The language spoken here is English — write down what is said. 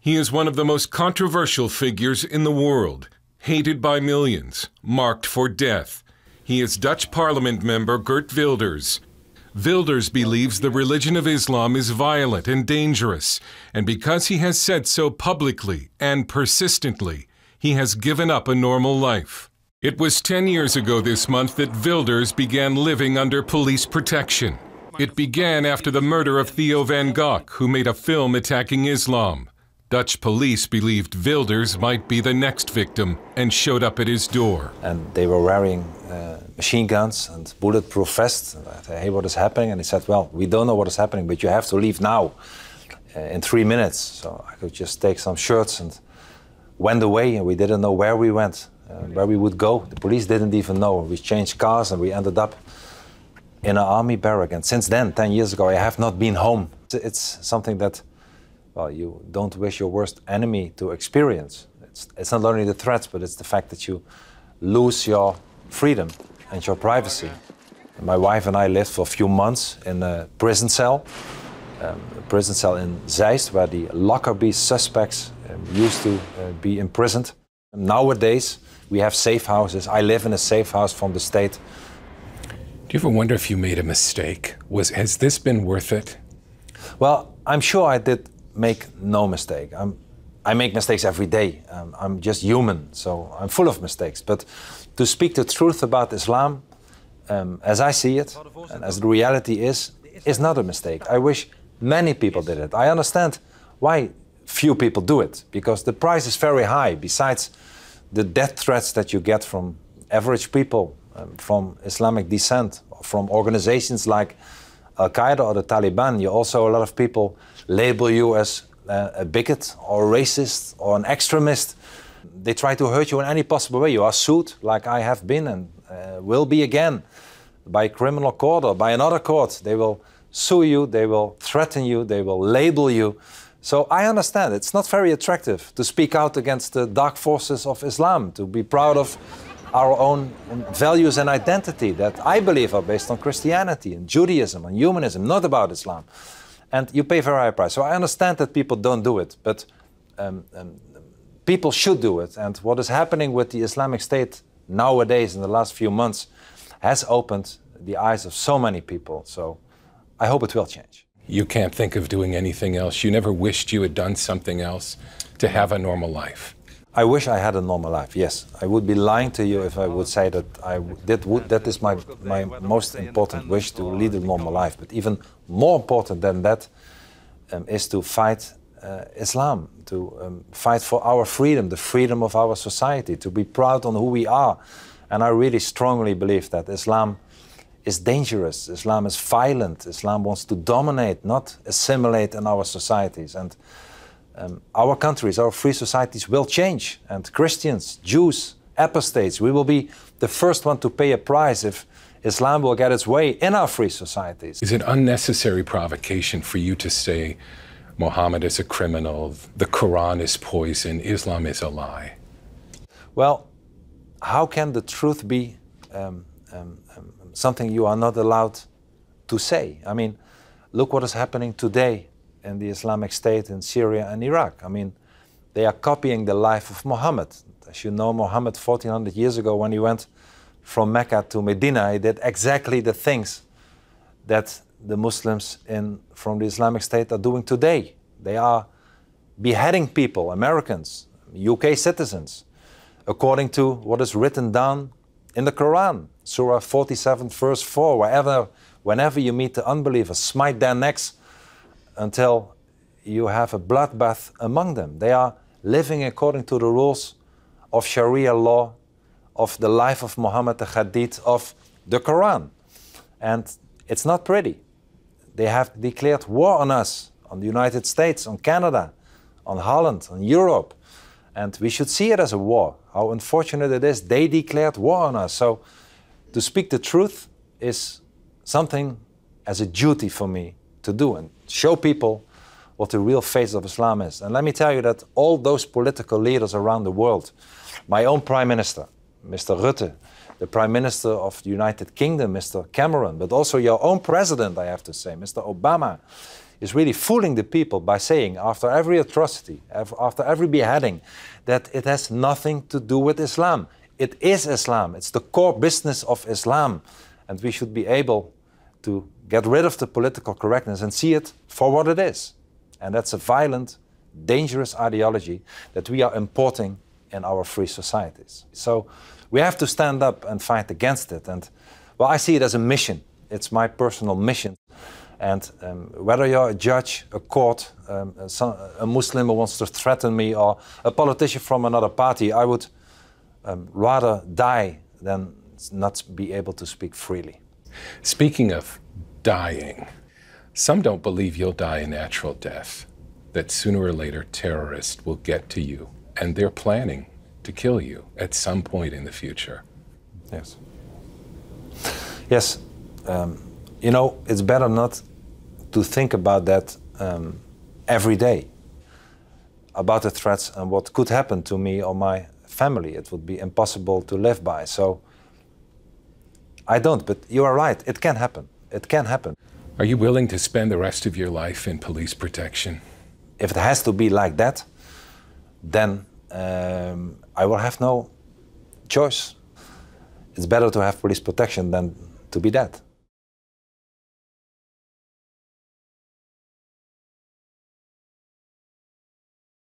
He is one of the most controversial figures in the world, hated by millions, marked for death. He is Dutch Parliament member Geert Wilders. Wilders believes the religion of Islam is violent and dangerous, and because he has said so publicly and persistently, he has given up a normal life. It was 10 years ago this month that Wilders began living under police protection. It began after the murder of Theo van Gogh, who made a film attacking Islam. Dutch police believed Wilders might be the next victim and showed up at his door. And they were wearing machine guns and bulletproof vests. And I said, hey, what is happening? And he said, well, we don't know what is happening, but you have to leave now in 3 minutes. So I could just take some shirts and went away, and we didn't know where we went, where we would go. The police didn't even know. We changed cars and we ended up in an army barrack. And since then, 10 years ago, I have not been home. It's something that, well, you don't wish your worst enemy to experience. It's not only the threats, but it's the fact that you lose your freedom and your privacy. My wife and I lived for a few months in a prison cell in Zeist, where the Lockerbie suspects used to be imprisoned. Nowadays, we have safe houses. I live in a safe house from the state. Do you ever wonder if you made a mistake? Has this been worth it? Well, I'm sure I did make no mistake. I make mistakes every day. I'm just human, so I'm full of mistakes. But to speak the truth about Islam, as I see it, and as the reality is not a mistake. I wish many people did it. I understand why few people do it, because the price is very high. Besides the death threats that you get from average people, from Islamic descent, from organizations like Al-Qaeda or the Taliban, a lot of people label you as a bigot or racist or an extremist. They try to hurt you in any possible way. You are sued, like I have been and will be again, by a criminal court or by another court. They will sue you, they will threaten you, they will label you. So I understand it's not very attractive to speak out against the dark forces of Islam, to be proud of our own values and identity that I believe are based on Christianity and Judaism and humanism, not about Islam. And you pay a very high price. So I understand that people don't do it, but people should do it. And what is happening with the Islamic State nowadays in the last few months has opened the eyes of so many people. So I hope it will change. You can't think of doing anything else? You never wished you had done something else to have a normal life? I wish I had a normal life, yes. I would be lying to you if I would say that that is my most important wish, to lead a normal life. But even more important than that is to fight Islam, to fight for our freedom, the freedom of our society, to be proud on who we are. And I really strongly believe that Islam is dangerous, Islam is violent, Islam wants to dominate, not assimilate in our societies. And our countries, our free societies will change. And Christians, Jews, apostates, we will be the first one to pay a price if Islam will get its way in our free societies. Is it unnecessary provocation for you to say Muhammad is a criminal, the Quran is poison, Islam is a lie? Well, how can the truth be something you are not allowed to say? I mean, look what is happening today in the Islamic State in Syria and Iraq. I mean, they are copying the life of Muhammad. As you know, Muhammad 1400 years ago, when he went from Mecca to Medina, he did exactly the things that the Muslims from the Islamic State are doing today. They are beheading people, Americans, UK citizens, according to what is written down in the Quran, Surah 47, verse 4, whenever you meet the unbelievers, smite their necks until you have a bloodbath among them. They are living according to the rules of Sharia law, of the life of Muhammad, the Hadith, of the Quran. And it's not pretty. They have declared war on us, on the United States, on Canada, on Holland, on Europe. And we should see it as a war. How unfortunate it is, they declared war on us. So to speak the truth is something as a duty for me to do and show people what the real face of Islam is. And let me tell you that all those political leaders around the world, my own Prime Minister, Mr. Rutte, the Prime Minister of the United Kingdom, Mr. Cameron, but also your own President, I have to say, Mr. Obama, is really fooling the people by saying, after every atrocity, after every beheading, that it has nothing to do with Islam. It is Islam. It's the core business of Islam. And we should be able to get rid of the political correctness and see it for what it is. And that's a violent, dangerous ideology that we are importing in our free societies. So we have to stand up and fight against it. And well, I see it as a mission. It's my personal mission. And whether you're a judge, a court, a Muslim who wants to threaten me, or a politician from another party, I would rather die than not be able to speak freely. Speaking of dying, some don't believe you'll die a natural death, that sooner or later terrorists will get to you, and they're planning to kill you at some point in the future. Yes. Yes. You know, it's better not to think about that every day, about the threats and what could happen to me or my family. It would be impossible to live by. So I don't, but you are right. It can happen. It can happen. Are you willing to spend the rest of your life in police protection? If it has to be like that, then I will have no choice. It's better to have police protection than to be dead.